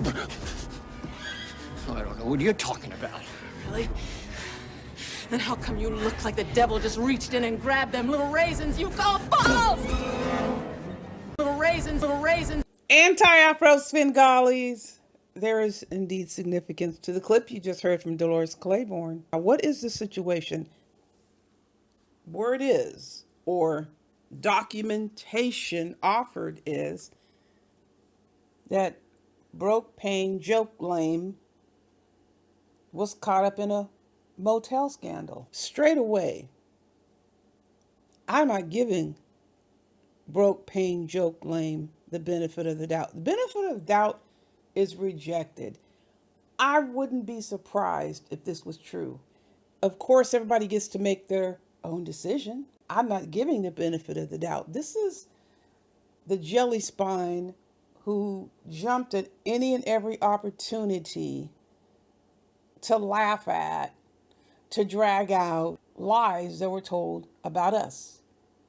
I don't know what you're talking about. Really? Then how come you look like the devil just reached in and grabbed them little raisins you call balls? Little raisins, little raisins. Anti-Afro Svengalis. There is indeed significance to the clip you just heard from Dolores Claiborne. Now, what is the situation? Word is, or documentation offered is, that BrokePane-JokeLame was caught up in a motel scandal. Straight away, I'm not giving BrokePane-JokeLame the benefit of the doubt. The benefit of the doubt is rejected. I wouldn't be surprised if this was true. Of course, everybody gets to make their own decision. I'm not giving the benefit of the doubt. This is the jelly spine who jumped at any and every opportunity to laugh at, to drag out lies that were told about us.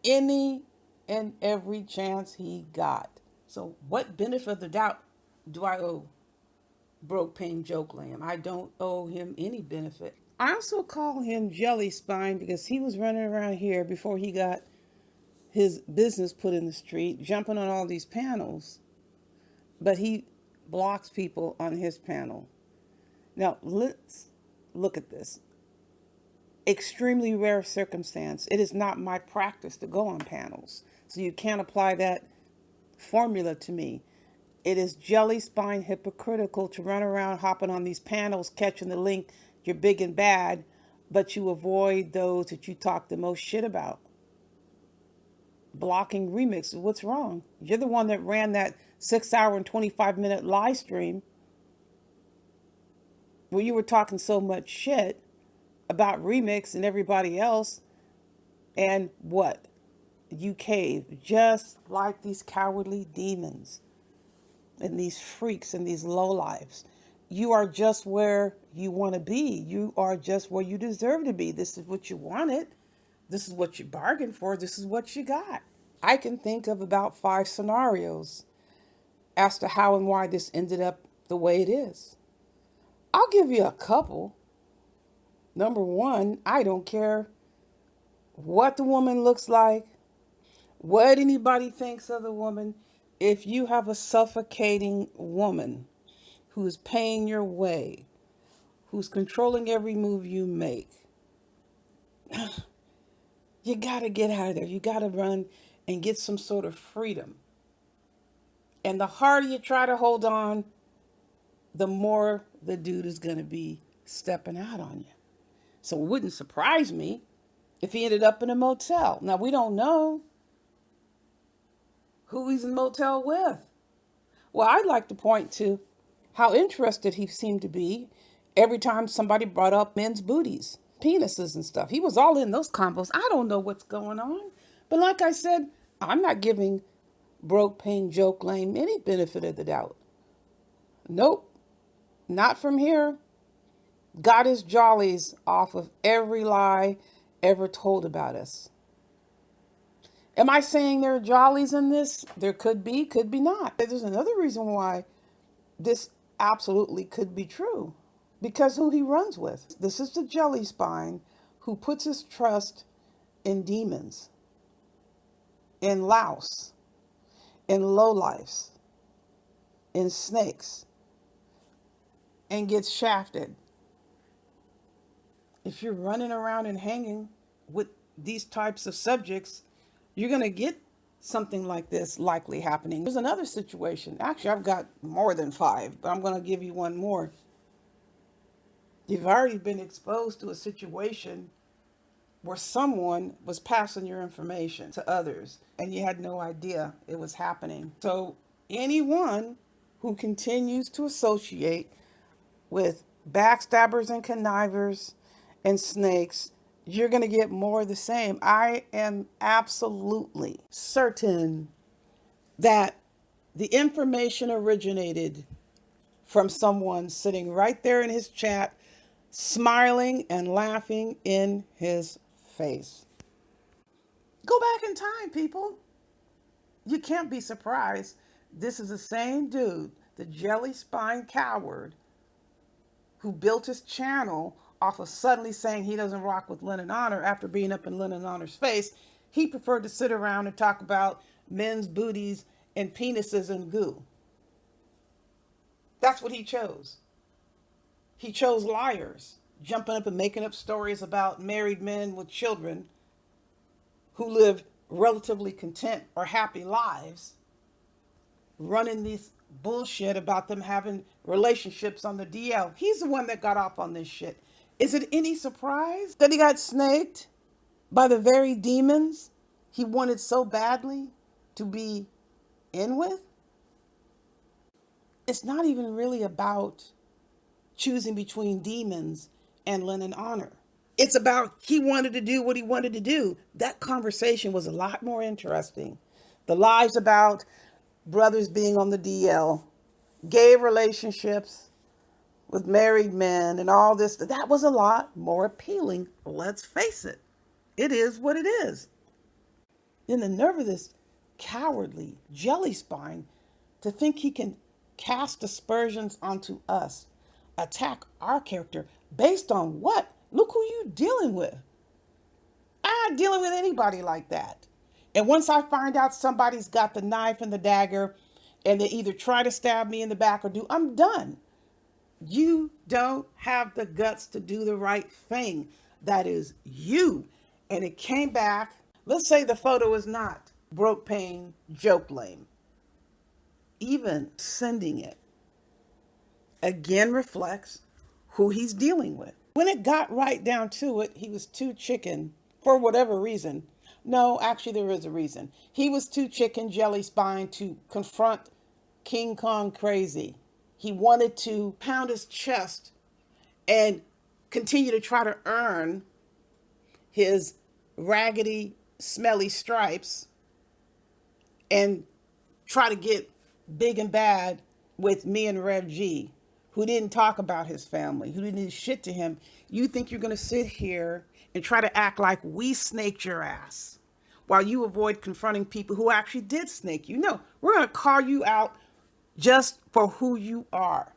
Any and every chance he got. So what benefit of the doubt do I owe BrokePane-JokeLame? I don't owe him any benefit. I also call him Jelly Spine because he was running around here before he got his business put in the street, jumping on all these panels. But he blocks people on his panel. Now, let's look at this. Extremely rare circumstance. It is not my practice to go on panels. So you can't apply that formula to me. It is jelly spine hypocritical to run around hopping on these panels, catching the link, you're big and bad, but you avoid those that you talk the most shit about. Blocking remixes. What's wrong? You're the one that ran that 6-hour and 25-minute live stream where you were talking so much shit about Remix and everybody else, and what? You caved, just like these cowardly demons and these freaks and these lowlifes. You are just where you want to be. You are just where you deserve to be. This is what you wanted. This is what you bargained for. This is what you got. I can think of about 5 scenarios as to how and why this ended up the way it is. I'll give you a couple. Number one, I don't care what the woman looks like, what anybody thinks of the woman. If you have a suffocating woman who's paying your way, who's controlling every move you make, you got to get out of there. You got to run and get some sort of freedom. And the harder you try to hold on, the more the dude is going to be stepping out on you. So it wouldn't surprise me if he ended up in a motel. Now, we don't know who he's in motel with. Well, I'd like to point to how interested he seemed to be every time somebody brought up men's booties, penises and stuff. He was all in those combos. I don't know what's going on. But like I said, I'm not giving BrokePane-JokeLame any benefit of the doubt. Nope, not from here. Got his jollies off of every lie ever told about us. Am I saying there are jollies in this? There could be not. There's another reason why this absolutely could be true. Because who he runs with. This is the jelly spine who puts his trust in demons, in louse, in lowlifes, in snakes, and gets shafted. If you're running around and hanging with these types of subjects, you're going to get something like this likely happening. There's another situation. Actually, I've got more than 5, but I'm going to give you one more. You've already been exposed to a situation where someone was passing your information to others and you had no idea it was happening. So anyone who continues to associate with backstabbers and connivers and snakes, you're going to get more of the same. I am absolutely certain that the information originated from someone sitting right there in his chat, smiling and laughing in his face. Go back in time, people. You can't be surprised. This is the same dude the jelly spine coward who built his channel off of suddenly saying he doesn't rock with Lennon Honor after being up in Lennon Honor's face, he preferred to sit around and talk about men's booties and penises and goo. That's what he chose. He chose liars, jumping up and making up stories about married men with children who live relatively content or happy lives, running this bullshit about them having relationships on the DL. He's the one that got off on this shit. Is it any surprise that he got snaked by the very demons he wanted so badly to be in with? It's not even really about choosing between demons and Lennon Honor. It's about he wanted to do what he wanted to do. That conversation was a lot more interesting. The lies about brothers being on the DL, gay relationships with married men and all this, that was a lot more appealing. Let's face it. It is what it is. Then the nerve of this cowardly jelly spine to think he can cast aspersions onto us, attack our character based on what? Look who you dealing with. I'm not dealing with anybody like that. And once I find out somebody's got the knife and the dagger and they either try to stab me in the back or do, I'm done. You don't have the guts to do the right thing. That is you. And it came back. Let's say the photo is not BrokePane-JokeLame. Even sending it again reflects who he's dealing with. When it got right down to it, he was too chicken for whatever reason. No, actually there is a reason. He was too chicken jelly spine to confront King Kong Crazy. He wanted to pound his chest and continue to try to earn his raggedy, smelly stripes and try to get big and bad with me and Rev G, who didn't talk about his family, who didn't do shit to him. You think you're going to sit here and try to act like we snaked your ass while you avoid confronting people who actually did snake you. No, we're going to call you out just for who you are.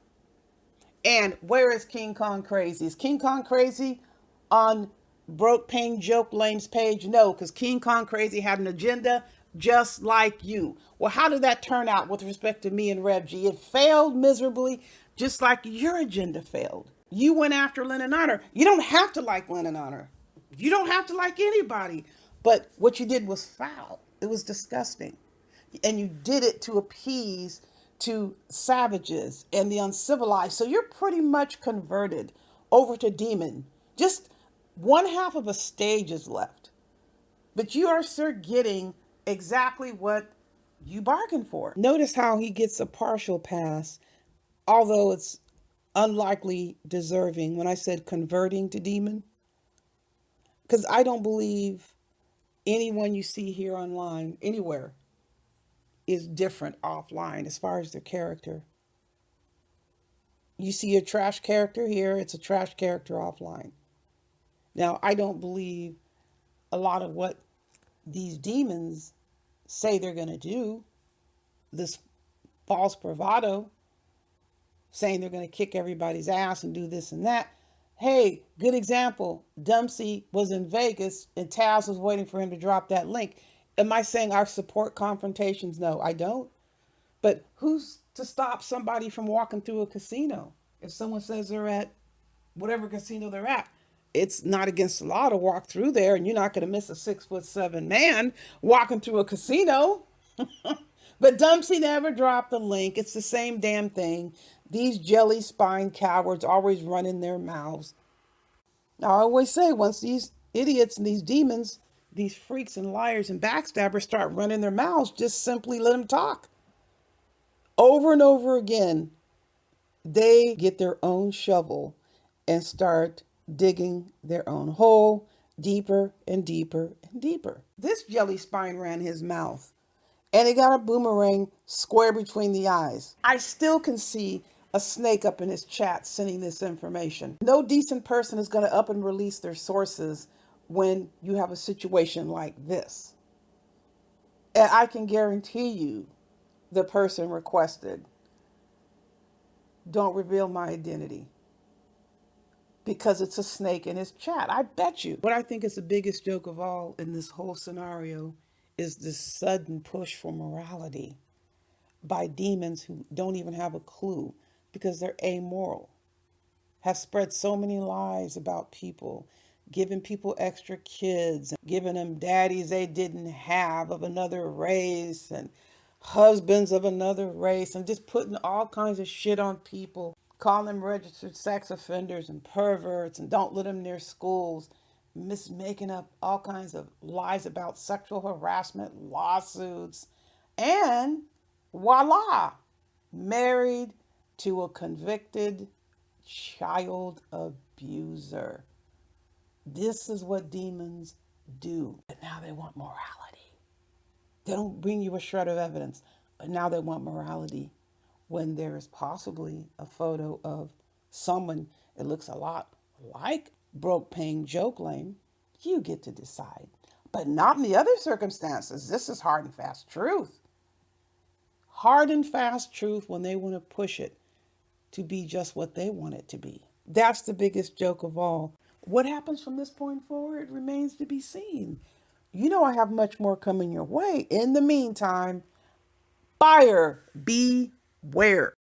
And where is King Kong Crazy? Is King Kong Crazy on BrokePane-JokeLame's page? No, because King Kong Crazy had an agenda just like you. Well, how did that turn out with respect to me and Rev G? It failed miserably, just like your agenda failed. You went after Lennon Honor. You don't have to like Lennon Honor. You don't have to like anybody. But what you did was foul. It was disgusting. And you did it to appease to savages and the uncivilized. So you're pretty much converted over to demon. Just one half of a stage is left. But you are, sir, getting exactly what you bargained for. Notice how he gets a partial pass, although it's unlikely deserving when I said converting to demon. Because I don't believe anyone you see here online, anywhere, is different offline as far as their character. You see a trash character here, it's a trash character offline. Now, I don't believe a lot of what these demons say they're going to do, this false bravado, saying they're going to kick everybody's ass and do this and that. Hey, good example. Dempsey was in Vegas and Taz was waiting for him to drop that link. Am I saying I support confrontations? No, I don't. But who's to stop somebody from walking through a casino? If someone says they're at whatever casino they're at, it's not against the law to walk through there, and you're not going to miss a 6'7" man walking through a casino. But Dempsey never dropped the link. It's the same damn thing. These jelly spine cowards always running their mouths. Now, I always say, once these idiots and these demons, these freaks and liars and backstabbers start running their mouths, just simply let them talk. Over and over again, they get their own shovel and start digging their own hole deeper and deeper and deeper. This jelly spine ran his mouth and he got a boomerang square between the eyes. I still can see a snake up in his chat sending this information. No decent person is going to up and release their sources when you have a situation like this. And I can guarantee you the person requested don't reveal my identity because it's a snake in his chat. I bet you. What I think is the biggest joke of all in this whole scenario is this sudden push for morality by demons who don't even have a clue because they're amoral, have spread so many lies about people, giving people extra kids, giving them daddies they didn't have of another race and husbands of another race, and just putting all kinds of shit on people, calling them registered sex offenders and perverts and don't let them near schools, making up all kinds of lies about sexual harassment, lawsuits, and voila, married to a convicted child abuser. This is what demons do. But now they want morality. They don't bring you a shred of evidence, but now they want morality when there is possibly a photo of someone that looks a lot like BrokePane-JokeLame. You get to decide. But not in the other circumstances. This is hard and fast truth. Hard and fast truth when they want to push it to be just what they want it to be. That's the biggest joke of all. What happens from this point forward remains to be seen. You know I have much more coming your way. In the meantime, buyer beware.